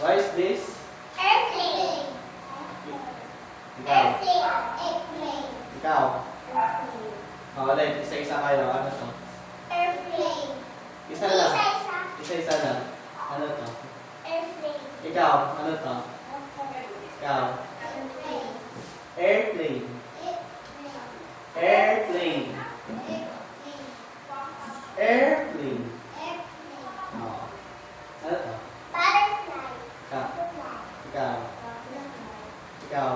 What is this? Airplane. Ikaw. Airplane. Ikaw. Airplane. Ulit. Isa-isa kayo. Ano to? Airplane. Isa lang. Isa-isa. Isa-isa lang. Ano to? Airplane. Ikaw. Ano to? Ikaw. Airplane. Airplane. Airplane. Airplane. Oh. Ano to? Butterfly. Ikaw. Ikaw. Ikaw.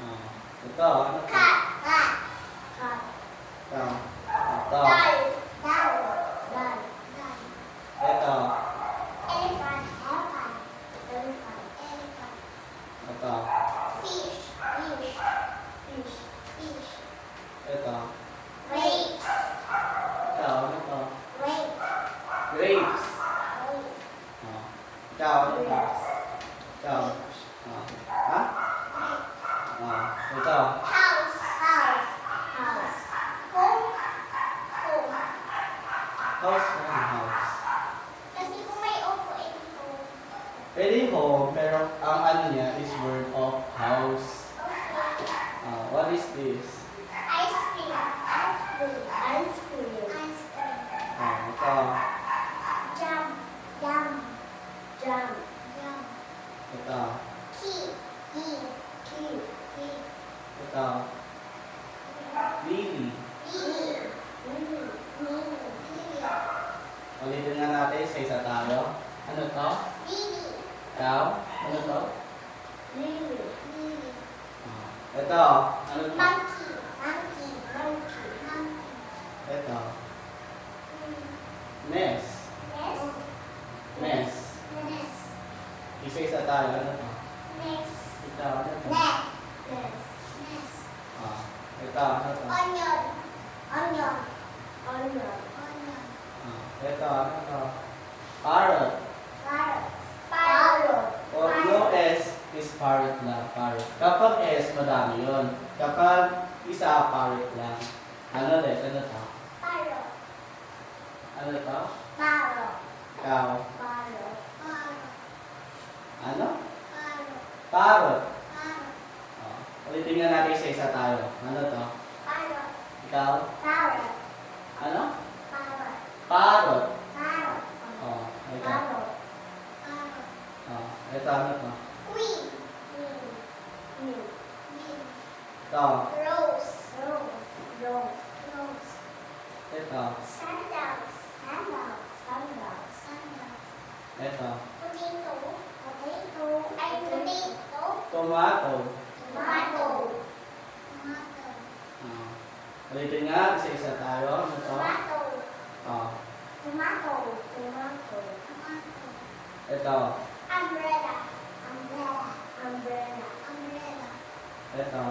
Oh. Ito. Ano to? Cat. Cat. Ikaw. Ito. Doll. Doll. Doll. Ito. Elephant. Elephant. Elephant. Elephant. Ito. Fish. Fish. Fish. Fish. Ito. Grapes. Ikaw. Ano to? Grapes. Grapes. Grapes. Oh. Ikaw. Ano to? Ikaw. Oh. Ha? Oh. Ito. House. House. House. Home. Home. House. Ano house? Kasi kung may opo, ito home. Pwede home, pero ang ano niya is word of house. Okay. What is this? Ice cream. Ice cream. Ice cream. Ice cream. Ito. Jam. Jam. Jam. Jam. Ito. Key. Key. Key. Key. Ito. Lily. Lily. Lily. Lily. Lily. Ulitin nga natin, isa-isa tayo. Ano to? Lily. Ikaw? Ano to? Lily. Lily. Ito. Ano to? Monkey. Monkey. Monkey. Monkey. Ito. Nest. Nest. Nest. Nest. Isa-isa tayo. Ano to? Nest. Ito. Ano to? Nest. Nest. Nest. Ito. Ano to? Onion. Onion. Onion. Onion. Ito. Ano to? Parrot. Parrot. Parrot. O yung S is parrot lang. Parrot. Kapag S, madami yun. Kapag isa, parrot lang. Ano ulit? Ano to? Parrot. Ano to? Parrot. Ikaw. Parrot. Parrot. Ano? Parrot. Parrot. Parrot. Ulitin nga natin isa-isa tayo. Ano to? Parrot. Ikaw? Parrot. Ano? Parrot. Parrot. Parrot. Ito. Parrot. Parrot. Ito ano to? Queen. Queen. Queen. Queen. Ito. Rose. Rose. Rose. Rose. Ito. Sandals. Sandals. Sandals. Sandals. Ito. Potato. Potato. Ay, potato. Tomato. Tomato. Tomato. Ulitin nga, isa-isa tayo. Ano to? Tomato. Oh. Tomato. Tomato. Tomato. Ito. Umbrella. Umbrella. Umbrella. Umbrella. Ito.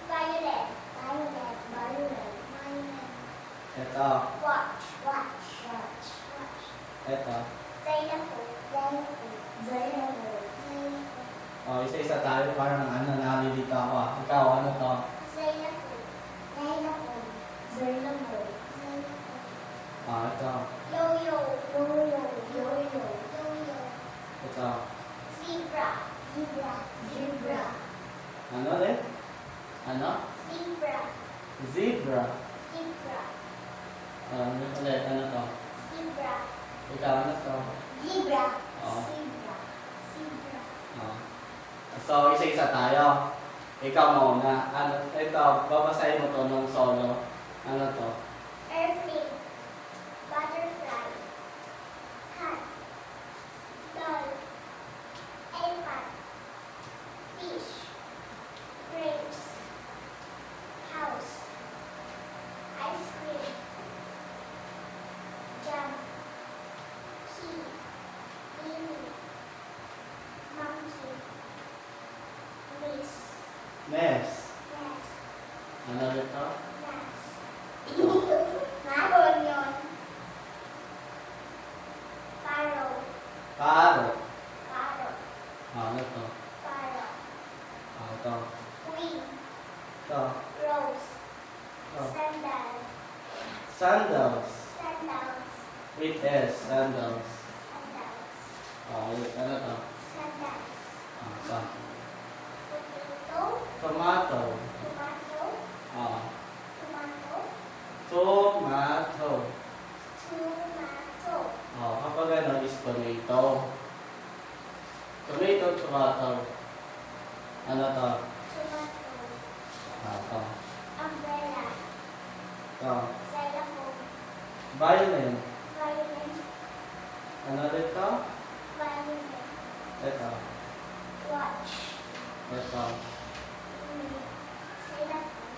Violet. Violet. Violet. Violet. Ito. Watch. Watch. Watch. Watch. Ito. Xylophone. Xylophone. Xylophone. Xylophone. Isa-isa tayo. Parang nalilito ako. Ikaw, ano to? Xylophone. Xylophone. Xylophone. Xylophone. Ito. Yo-yo. Yo-yo. Yo-yo. Yo-yo. Ito. Zebra. Zebra. Zebra. Ano ulit? Ano? Zebra. Zebra. Zebra. Ano ulit? Ano to? Zebra. Ikaw, ano to? Zebra. Oo. Zebra. Zebra. So, isa-isa tayo. Ikaw muna. Ano? Ito, babasahin mo to ng solo. Ano to? Airplane. Butterfly. Cat. Doll. Elephant. Fish. Grapes. House. Ice cream. Jam. Key. Lily. Monkey. Miss. Nest. Yes. Ano ulit to? Yes. Onion. Parrot. Parrot. Parrot. Ano to? Parrot. Ito. Queen. Ito. Rose. Oh. Sandal. Sandals. Sandals. It is sandals. Sandals. Ulit. Ano to? Sandas. Ito. Potato. Tomato. Tomato. Ah. Tomato. Tomato. Tomato. Kapag ano is tomato. Tomato, tomato. Ano to? Tomato. Ito. Umbrella. Ito. Xylophone. Violin. Violin. Ano dito? Violin. Ito. Watch. Ito. Xylophone.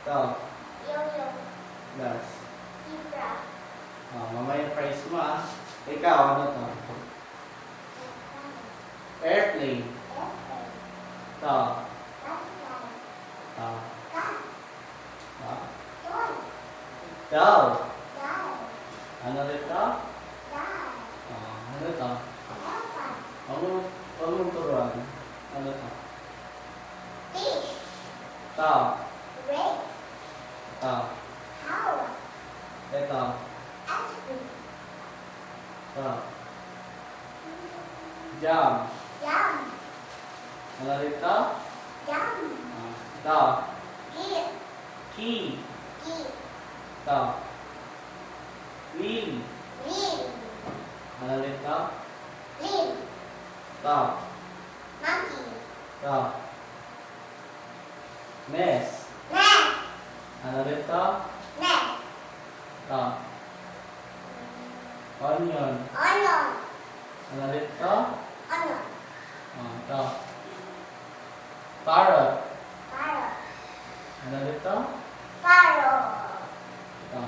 Ito. Yo-yo. Last. Zebra. Mamaya price mo ah. Ikaw, ano to? Airplane. Airplane. Ito. Butterfly. Ito. Cat. Ito. Toy. Doll. Doll. Ano dito? Doll. Ano to? Elephant. Huwag mong turuan. Ano to? Fish. Ito. Race. Ito. House. Ito. Ice cream. Ito. Jam. Yum. Ano dito? Yum. Ito. Gear. Key. Gear. Ito. Wheel. Wheel. Ano dito? Limb. Ito. Monkey. Ito. Mess. Nest. Ano dito? Nest. Ito. Onion. Onion. Ano dito? Onion. Ito. Parrot. Parrot. Ano dito? Parrot. Ito.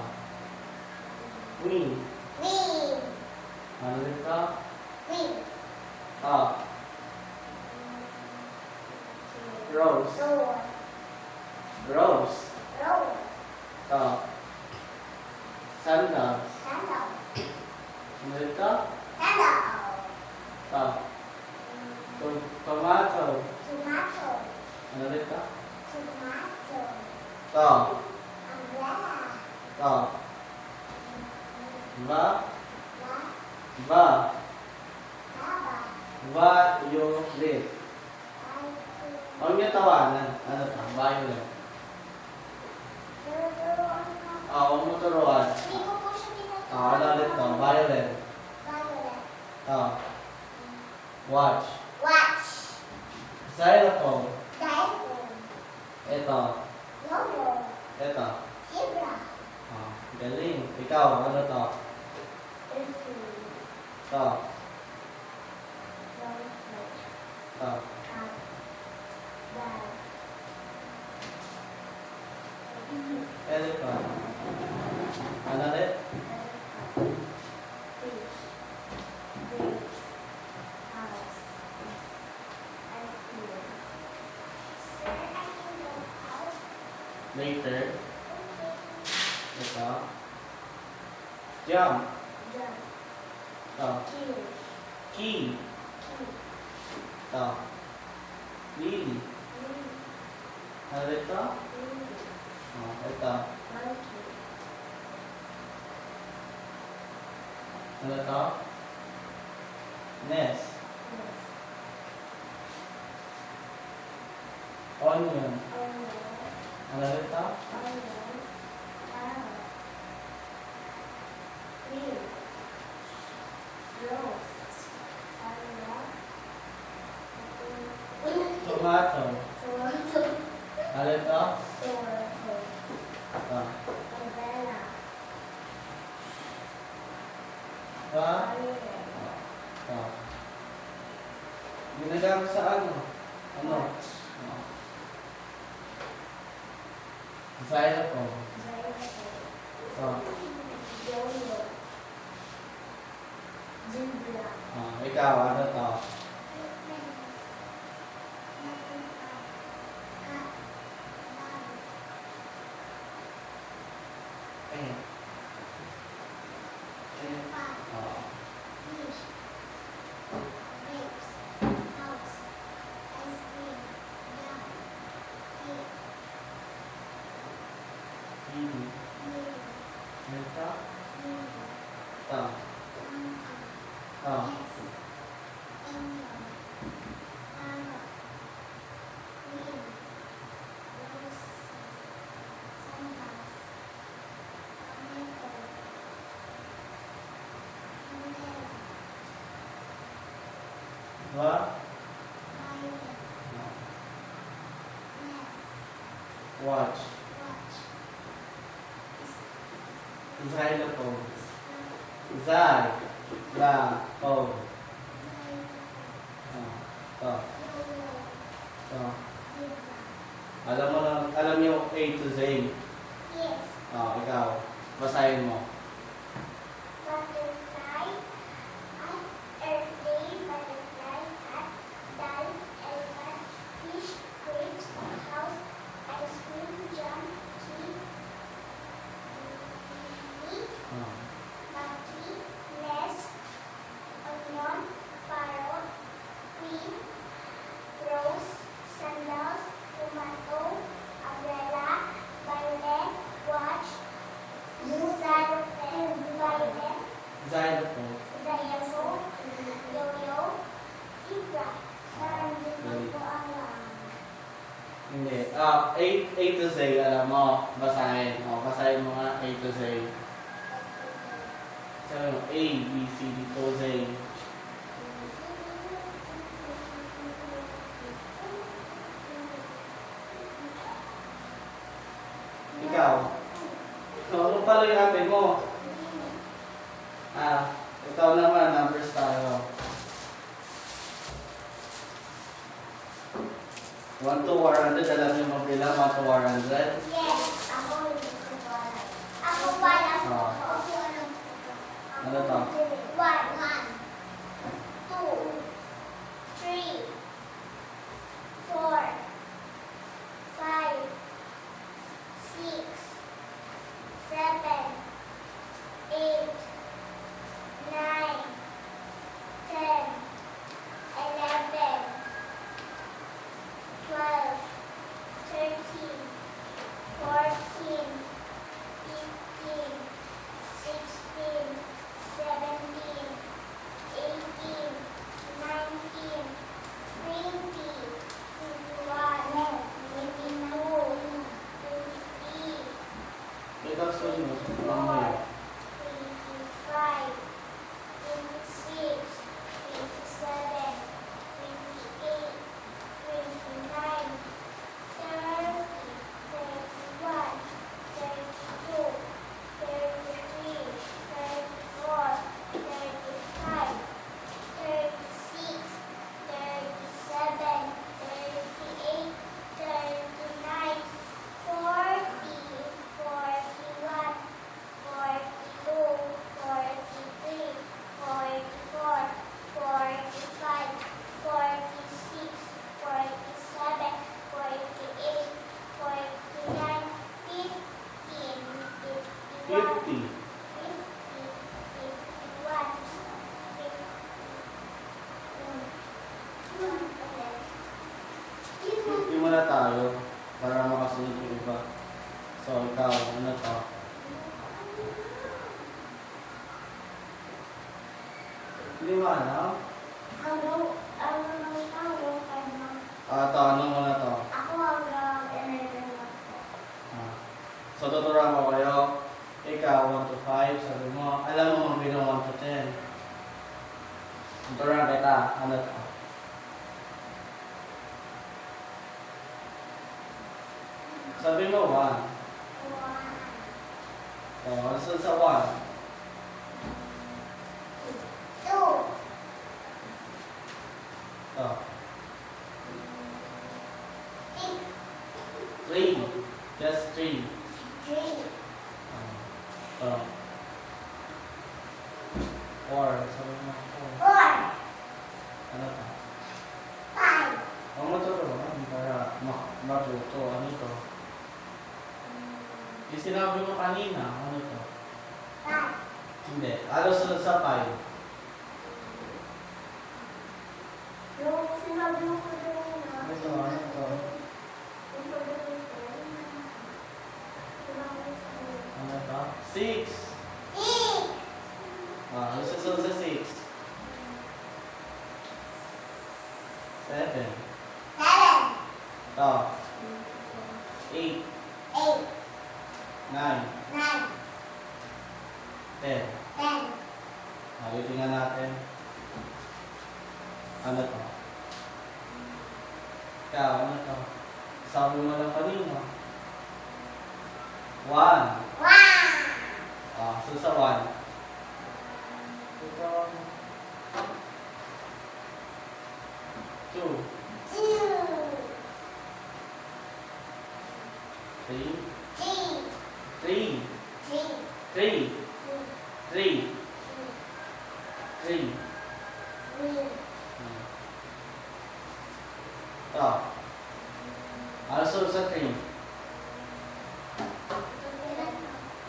Queen. Wing. Ano dito? Wing. Ito. Rose. Door. Rose. Rose. Ito. Sandals. Sandal. Ano dito? Sandal. Ito. Tomato. Tomato. Ano dito? Tomato. Ito. Umbrella. Ito. Va. La. Va. Lava. Violet. Huwag niyo tawanan. Ano to? Violet. Huwag mo turuan. Hindi ko po siya tinatawag. Ano ulit to? Violet. Violet. Ito. Watch. Watch. Xylophone. Diamond. Ito. Yo-yo. Ito. Zebra. Galing. Ikaw, ano to? Elephant. Ito. Dolphin. Ito. Cat. Dog. Elephant. Ano ulit? Fish. Grapes. House. Ice cream. Sir, I can go out. Later. Okay. Ito. Jump. Jump. Ito. Kill. Key. Kill. Ito. Lily. Lily. Ano ito? Lily. Ito. Monkey. Ano ito? Nest. Yes. Onion. Onion. Ano ito? Onion. Carrot. Cream. Rose. Salad. Tomato. Tomato. Ano ito? Tomato. Ito. Umbrella. Ito. Violin. Ito. Ginagamit sa ano? Ano? Watch. Xylophone. Xylophone. Ito. Yo-yo. Zebra. Ikaw, ano to? Eh. Lily. Ano ito? Ito. Ito. Diba? Watch. Xylophone. Xylophone. Ito. Ito. Alam niyo A to Z. Yes. Ikaw. Basahin mo. Butterfly, at airplane, butterfly, at doll, elephant, fish, grapes, house, ice cream, jam, tree, monkey, nest, onion, parrot, queen, rose, sandals, tomato, umbrella, violet, watch, xylophone, violet, Xylophone. xylophone, yo-yo, zebra. Parang hindi ko alam. Hindi. A to Z, alam mo. Basahin. Basahin mo nga A to Z. Sabi mo, A, B, C, D, to Z. Ikaw. Ano pala yung ate mo? Ikaw naman, numbers tayo. 1 to 100, alam niyo mabilang 1 to 100? Yes, ako hindi ko alam. Ako pala. Ah. Ako alam. Ano to? 1, 2, 3, 4, 5, 6, 7, 8, 9, 10, 11, 12, 13, 14, 15, 16, 17, 18, 19, 20, 21, 22, 23, Ikaw sunod. Mamaya. 25, 26, 27, 28, 29, 30, 31, 32, 33, 34, 35, 36, 37, 38, 39, 40, 41, 42, 43, 44, 45, 46, 47, 48, 49, 50, 51, 50. 50 muna tayo para makasunod yung iba. So, ikaw, ano to? Hindi mo alam? Ito, ano muna to? So, tuturuan ko kayo. Ikaw, 1 to 5, sabi mo, alam mo mabilang 1 to 10. Tuturuan kita, ano to? Sabi mo 1. Ano sa 1? 3. Just 3. 4. Sabi mo 4. Ano to? Ang matuturuan para matuto. Ano to? Yung sinabi mo kanina, ano to? Hindi. Ano sunod sa 5? Ano to? Ano to? Ano to? 6. Ano susunod sa 6? 7. To. 8. 9. 10. Ulitin nga natin. 7, Ano to? Ikaw, ano to? Sabi mo lang kanina. 1. Ah, so sa 1. Ito. 2. 3. 3. 3. 3. 3. Ito. Ano sunod sa 3?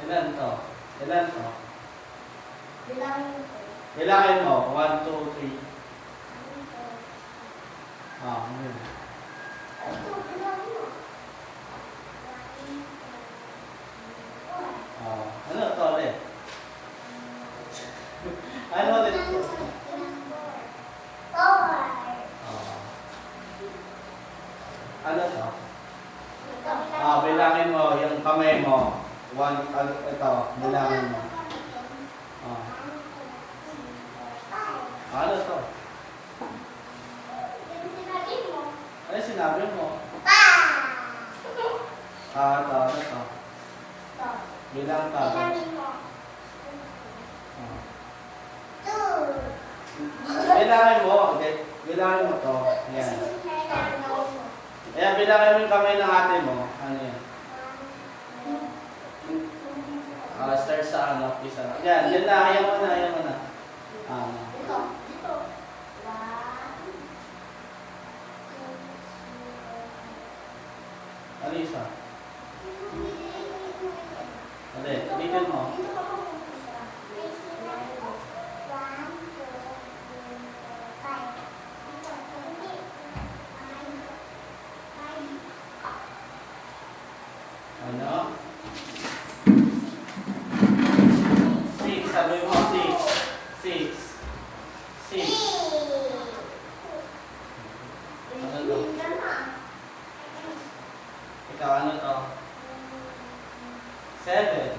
Ilan to? Ilan to? Bilangin mo. 1, 2, 3. Ah, ano yun? Ah, ano to ulit? Ano ulit to? Ah. Ano to? Ah, bilangin mo yung kamay mo. 1, ito, bilangin mo. Ah. Ano to? Ano sinabi mo? Ah, ito, ano to? Bilang ka. Ah. Bilangin mo, okay? Bilangin mo to. Yan. Ayan, bilangin mo yung kamay ng ate mo. Ano yan? Start sa ano, isa. Yan, yan na, ayaw mo na, ayaw mo na. Ano isa? Ulit, ulitin mo. Ano? 6, sabi mo, 6. 6. 6. Ano to? Ikaw, ano to? 7.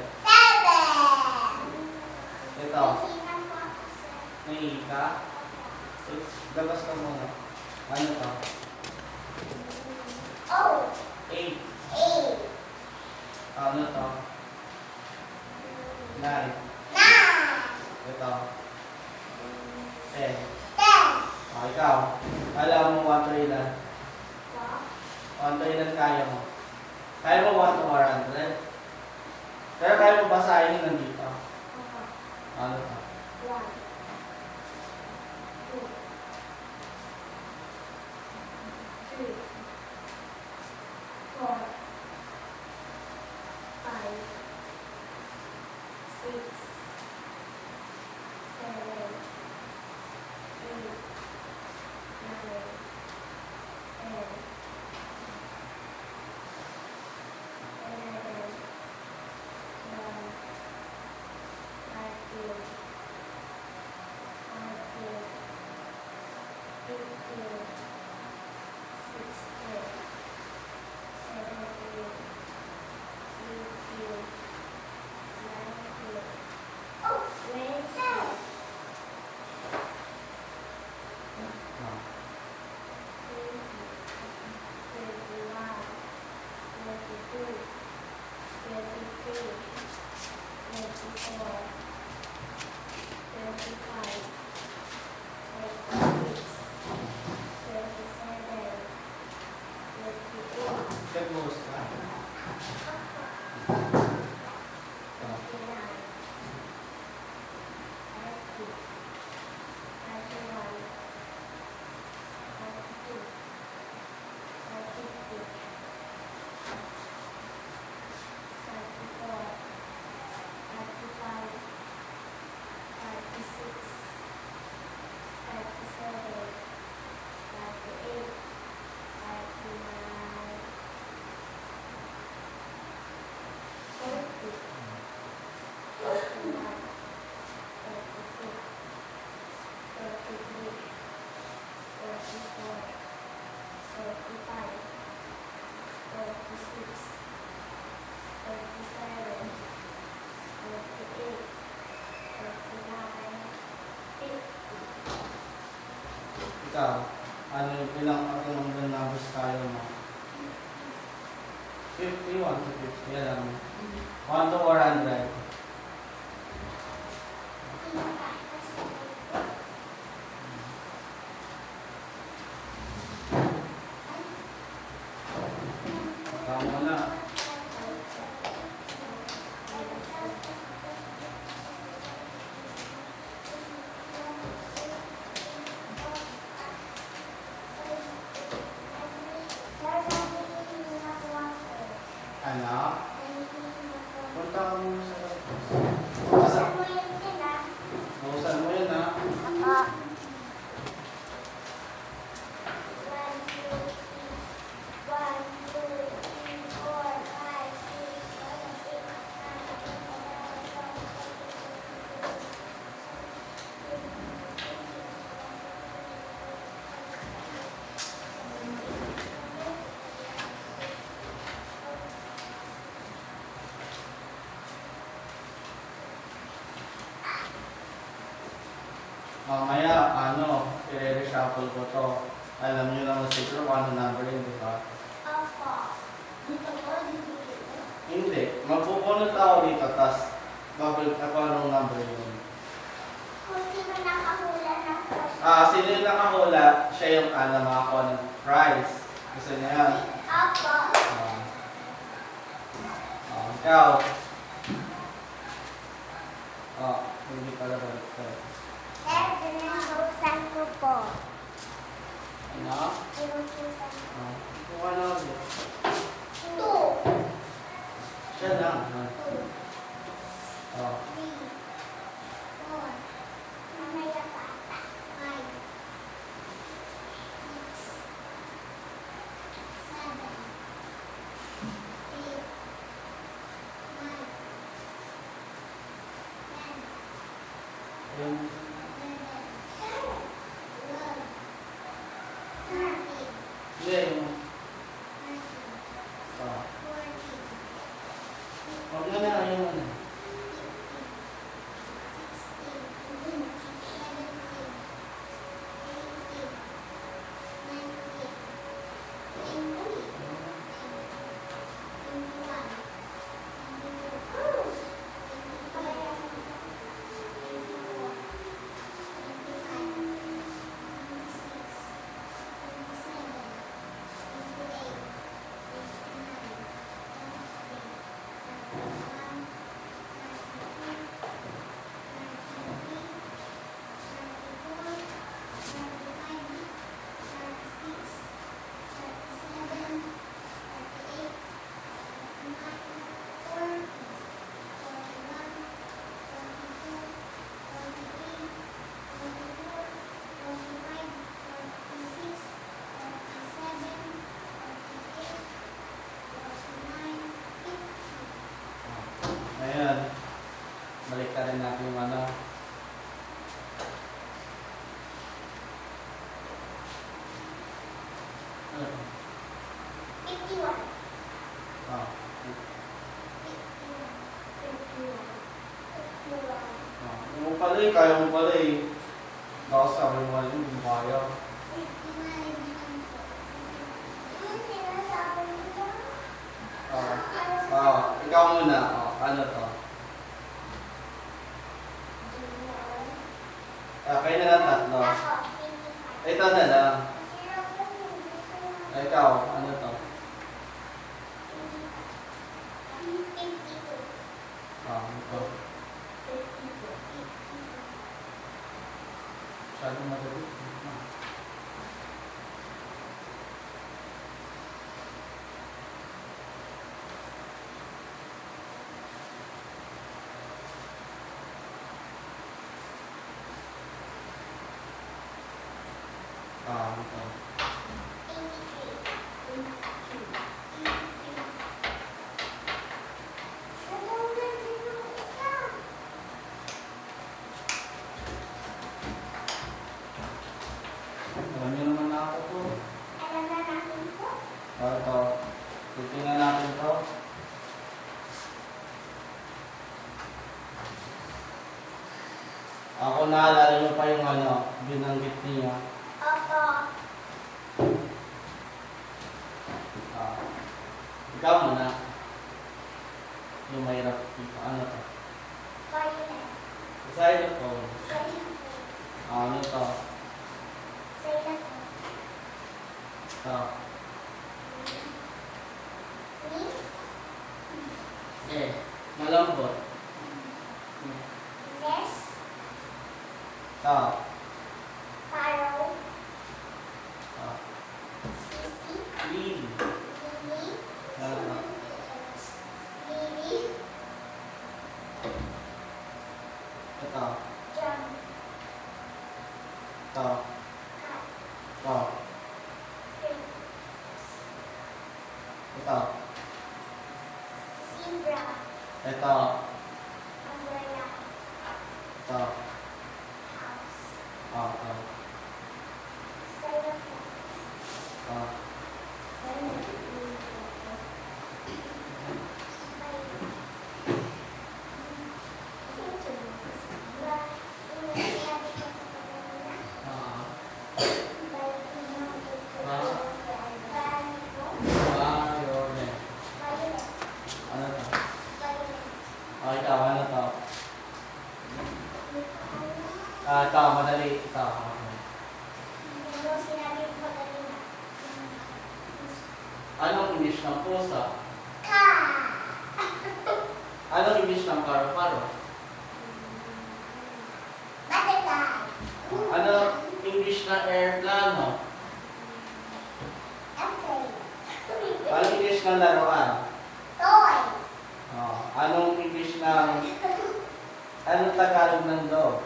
Ito. May ka? Labas ka muna. Ano to? 8. Ano to? 9. Ito. 10. Oh, ikaw. Alam mo 1 to ilan? 1 to ilan kaya mo? Kaya mo 1 to 100? Pero kaya mo basahin yung nandito? Ano to? 28, 29, 30, 31, 32, 33, 34, 35, 36, 37, 38, 39, 40, Ikaw, ano yung ilang numbers tayo mo? 50, 1 to 50, alam mo. 1 to 400. Tama na. Ano? Punta ka muna sa labas. Nausan mo yun, ha? Mamaya, i-reshuffle ko to. Alam nyo naman siguro kung ano number yun, di ba? Hindi. Magpupunod ako dito, tas babalik ako anong number yun. Sino yung nakahula, siya yung makakuha ng prize. Gusto niya yan. Ikaw. Hindi pala balik ko. Ano? Kuha na ulit. Siya lang. Yung hindi, huwag mo na yung ano. Ayan. Balik ka rin natin yung ano. Ano? 51. Yung pala kaya mo pala Baka sabi mo yun, hindi kaya. Ikaw muna. Ano to? Kayo na lang tatlo. Ito na lang. Ikaw, ano to? Ito. Masyadong madali. Ito. Alam niyo naman na ako po. Ito. Titingnan natin to. Ako naalala niyo pa yung binanggit niya. Ah. Ikaw muna. Yung mahirap dito. Ano to? Xylophone. Ano to? Ito. Eh, malambot. Ito. Ito. Lily. Ano to? Ito. Ito. Ito. Ito. Ito. Ito. Oh, ito. Ito. Violet. Ano to? Oh, ikaw, ano to? Ito, madali. Ito. Anong English ng pusa? Anong English ng paru-paro? Ano English ng aeroplano? Anong English ng laruan? Oh, anong English ng... Anong Tagalog ng dog?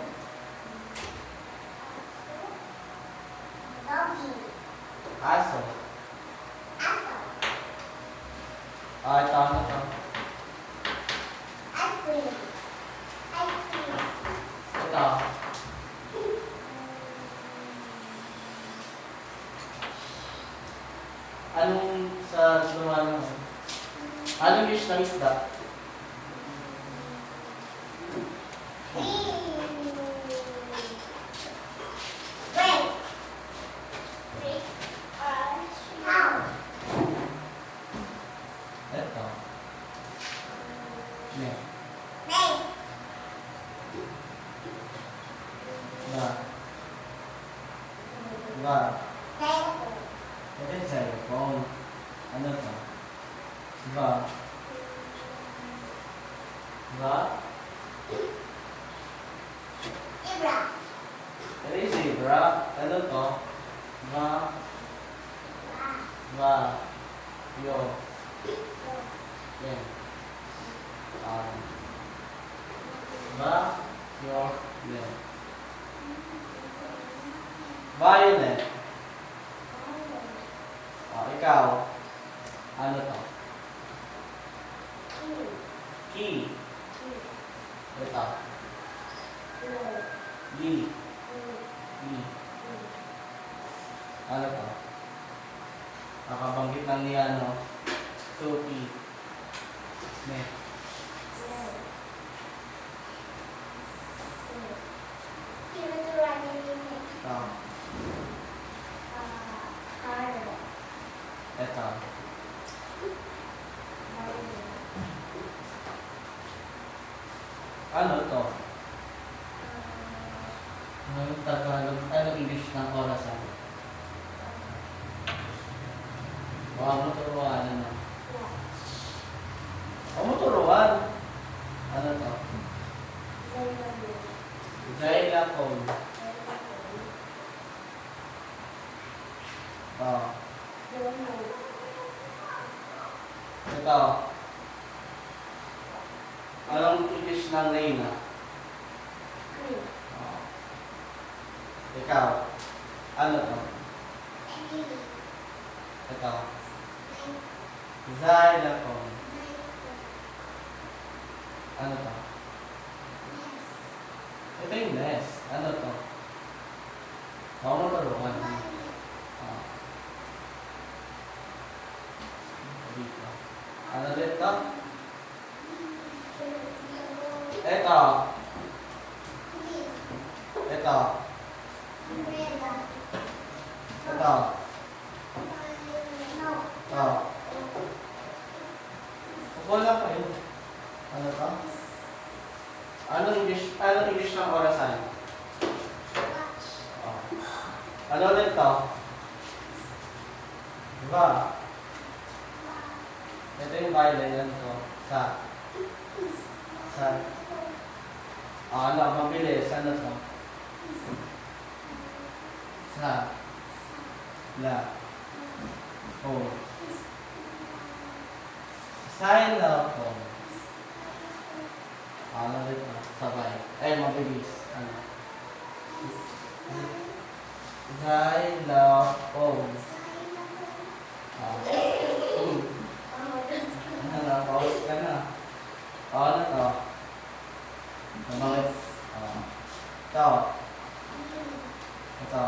Aso. Oh, ito, ano to? Ito. Anong sa lumalang mo? Anong English ng isda? Ito. Ne. Ba. Ba. Ito yung cellphone. Ano to? Ba. Ba. Ito yung zebra. Ano to? Ba. Ba. Yo. Yan. Ba. Yo. Yan. Violet. Oh, ikaw. Ano to? Key. Ito. Lee. Lee. Ano to? Nakabanggit lang niya, ano? Sophie. Ne. Ito. Ito. Ano to? Anong Tagalog? Anong English ng orasan? Baka mo turuan, ano? O mo turuan? Ano to? Xylophone. Ito. Anong English ng Reyna? Oh. Ikaw. Ano to? Ito. Xylophone. Ano to? Ito yung nest. Ano to? Baka mo turuan. Dito. Ano dito? Ito. Ito. to? No. To. Upo lang kayo. Ano to? Anong English ng orasan? Watch. Oh. Ano ulit to? Diba? Ito yung violin yan to. Sa. Ano, mabilis. Ano to? Sa. La. Oh. Xylophone. Ano ulit to? Sabay. Ay, mabilis. Ano? Xylophone. Pause ka na. Ano to? Namangit. Ito. Ito.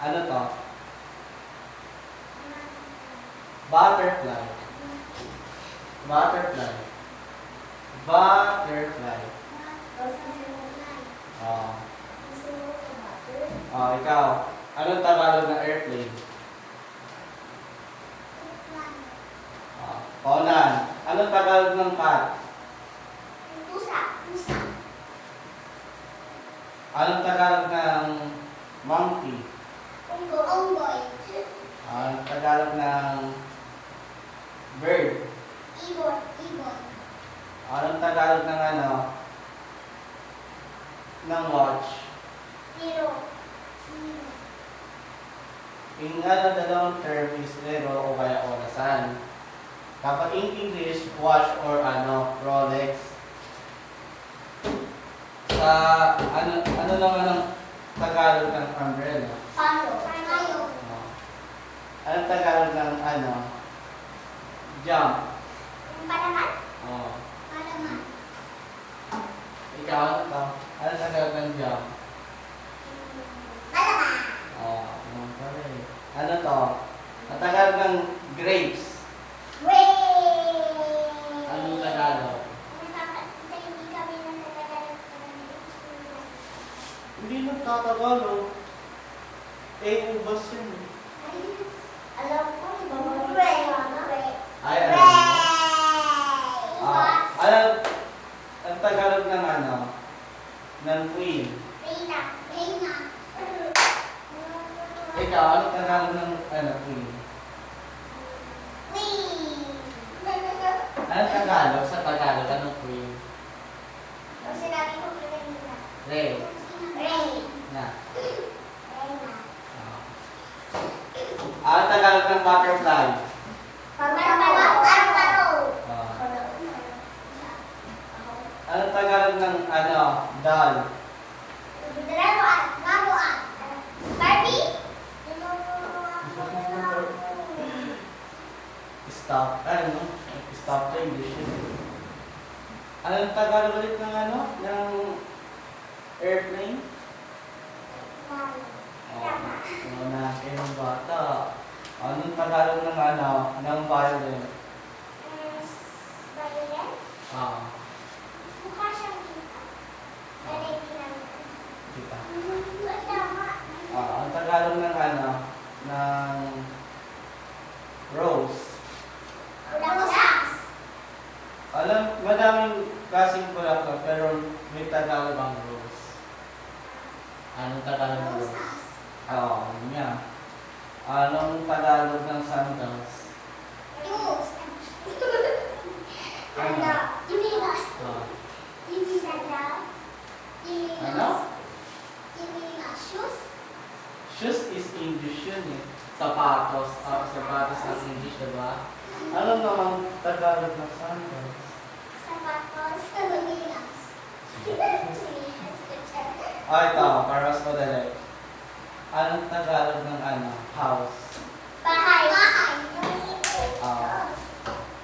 Ano to? Butterfly. Butterfly. Butterfly. Ikaw. Anong Tagalog ng airplane? Conan. Anong Tagalog ng cat? Pusa. Anong Tagalog ng monkey? Unggoy. Anong Tagalog ng bird? Ibon. Anong Tagalog ng ng watch? Hero. Yung dalawang term is zero o kaya orasan. Kapag in English, watch or Rolex. Sa ano naman ang Tagalog ng umbrella? Palo. Anong Tagalog ng jump? Palaman. Ikaw, ano to? Anong Tagalog ng jump? Palaman. Ano pala eh. Ano to? Ang Tagalog ng grapes. Anong Tagalog? Hindi nagtatagalog. Ubas yun. Alam ko, Ay, alam mo. Ang Tagalog ng ng queen. Reyna. Ikaw, anong Tagalog ng queen? Anong Tagalog sa Tagalog? Anong queen? Sinabi ko Reyna. Ray. Na. Anong Tagalog ng butterfly? Anong Tagalog ng doll? Stop. Stop the English. Anong Tagalog ulit ng ng airplane? Ng bata. Anong Tagalog ng ng violin? Kita. Ang Tagalog ng ng rose. Madaming klaseng bulaklak pero may Tagalog ang rose. Anong Tagalog ng rose? Yun nga. Anong Tagalog ng sandals? Shoes is English yun eh. Sapatos. Sapatos ang English, diba? Ano naman Tagalog ng sandals? Ito, para mas madali. Anong Tagalog ng house?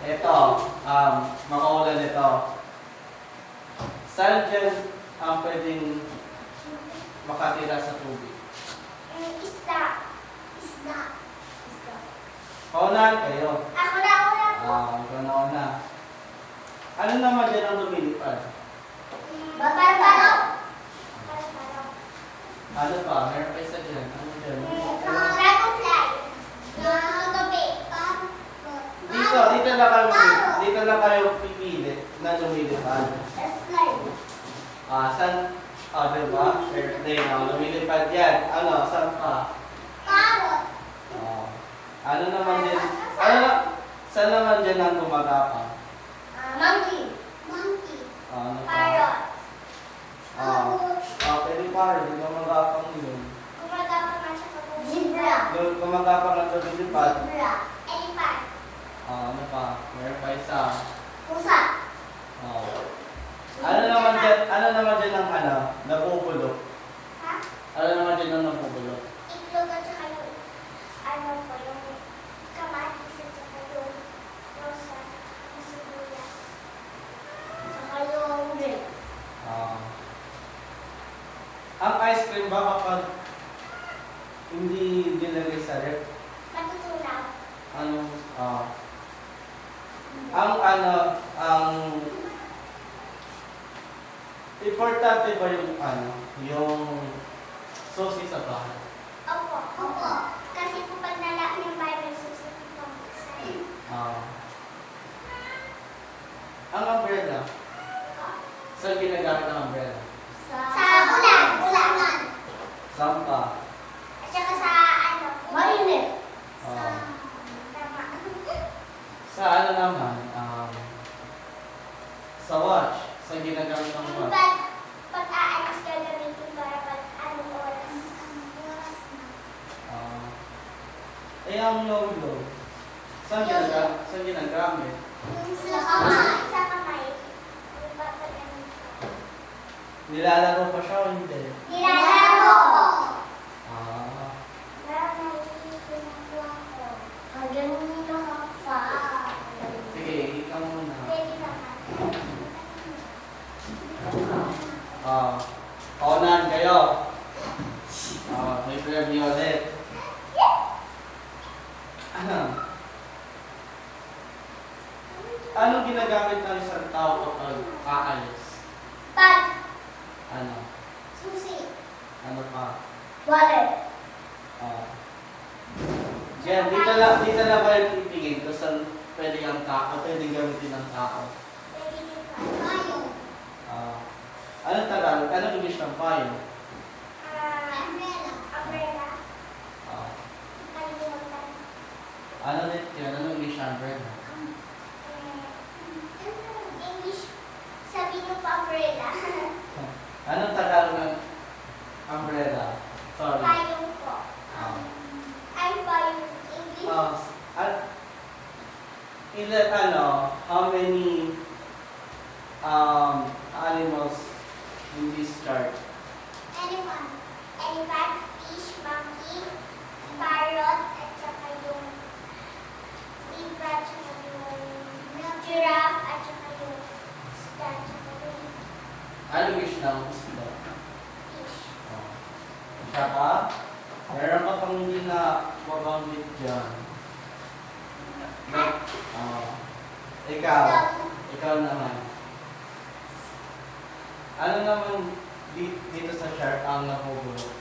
Ito, makaulan ito. Saan dyan ang pwedeng makatira sa tubig? Paunahan kayo. Ikaw na una. Ano naman dyan ang lumilipad? Ano pa? Meron pa isa dyan. Ano dyan? Dragonfly. Yung gabi. Dito na kayo pipili na lumilipad. Slime. Saan? Diba? Airplane. Lumilipad yan. Ano? Saan pa? Carrot. Ano naman din? Saan naman dyan ang gumagapang? Monkey. Monkey. Ano pa? Parrot. Pwede parrot. Gumagapang yun. Gumagapang na siya kapag zebra. Gumagapang ang lumilipad. Zebra. Elephant. Ano pa? Meron pa isa. Pusa. Ano naman dyan ang nabubulok? Ha? Ano naman dyan ang nabubulok? Itlog at saka yung yung kamatis at saka yung rosa, yung sibuyas. Saka yung grape. Ang ice cream ba kapag hindi nilagay sa ref? Matutunaw. Ang importante ba yung sauce sa bahay? Opo. Opo. Kasi po pag nalaki yung Bible, susunod po sa Ang umbrella, saan ginagamit ang umbrella? Sa ulan. Ulan. Saan pa? At saka sa mainit. Tama. Sa naman? Sa watch, saan ginagamit ang watch? Pag aalis gagamitin para pag anong oras. Ang low-low, saan ginagamit? Sa kamay. Sa kamay. Nilalaro pa siya o hindi? Nilalaro. Sige, ikaw muna. Pwede naman. Onan kayo. May premyo ulit. Anong ginagamit ng isang tao kapag aalis? Bag. Ano? Susi. Ano pa? Wallet. Yan, dito lang kayo titingin kung saan pwede ang tao, pwede gamitin ng tao. Pwede din pa. Payong. Anong Tagalog? Anong English ng payo? Umbrella. Umbrella. Kalimutan. Ano ulit yun? Anong English ng umbrella? English. Sabi niyo pa umbrella. Anong Tagalog ng umbrella? Sorry. Payong po. Ay, payong. English. How many animals in this chart? Elephant. Elephant, fish, monkey, parrot, at saka yung zebra, at saka yung giraffe, at saka yung isda, at saka yung Anong English ng isda? fish. Tsaka, meron ka pang hindi na mabanggit dyan. Ikaw naman. Ano naman dito sa chart ang nabubulok?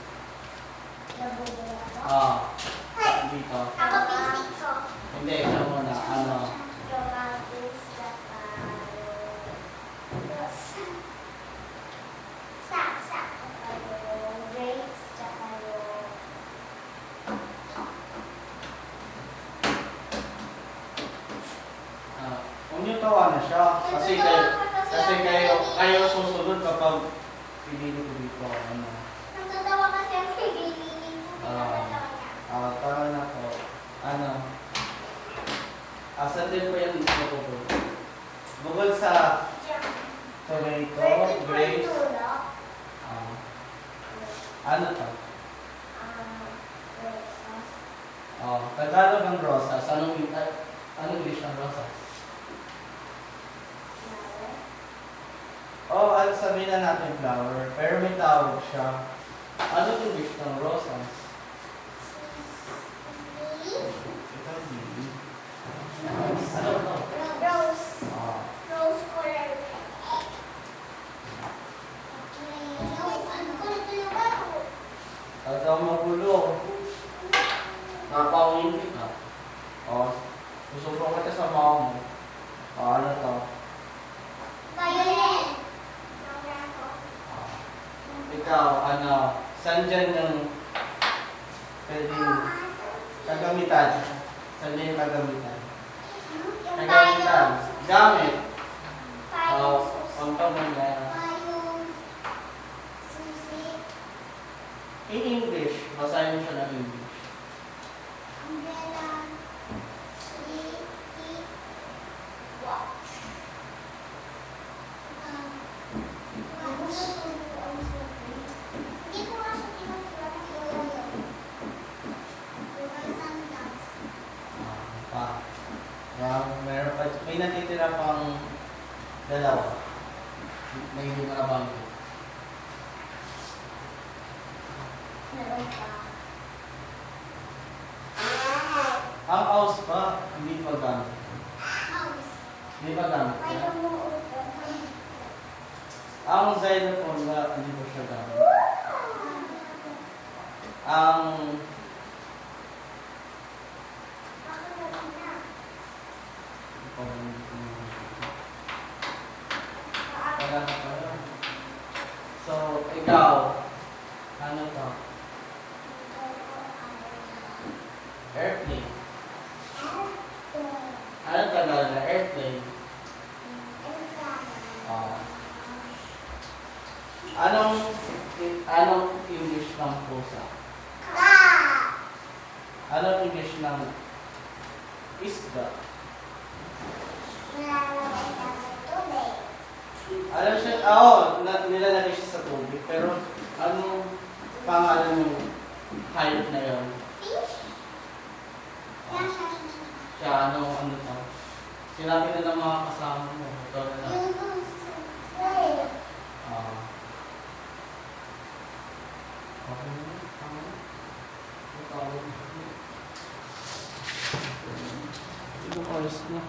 Dito. Ako basic ko. Hindi, siya muna. Ano? Yung mountains, saka yung sak, saka yung grapes, saka yung Huwag niyo tawa na siya. Kasi kayo susunod kapag pinili ko dito. Ano? natatawa kasi ang kaibigan ko. Pinapatawa niya. Tama na po. Ano? Asan din po yung nabubulok? Bukod sa tomato, grapes, ano to? Tagalog ang rosas. Anong English ng rosas? Ano sabihin na natin flower, pero may tawag siya. Ano English ng rosas? Ito, Lily. Ano to? Rose. Ah, Rose color. Ano ko na ito yung bako? Ayaw magulo. Napawin kita. O, susubok kita sa mama mo. O, ano to? Violin. Ikaw, ano, saan dyan yung pwedeng kagamitan? Saan dyan yung kagamitan? Kagamitan. Gamit. O, untong mo na. In English, basahin mo siya ng English. Umbrella, sweet, watch. Hindi ko nga siya tinutulak ng lola yun. Sandals. Pa. Meron pa, may natitira pang dalawa. May hindi marabanggit. Meron pa. Ang house pa, hindi pa gamit. Mouse. Hindi pa gamit. May yan. umuupo. Ang xylophone na hindi pa siya gamit. Ang So, ikaw, ano to? Airplane. Ano tagal na airplane? Anong English ng pusa? Anong English ng isda? Alam siya, nilalagay siya sa tubig, pero anong pangalan ng hayop na yun? Siya, ano to? Sinabi na ng mga kasama mo, ito na lang. Okay na, tama na. Ito, ayos na.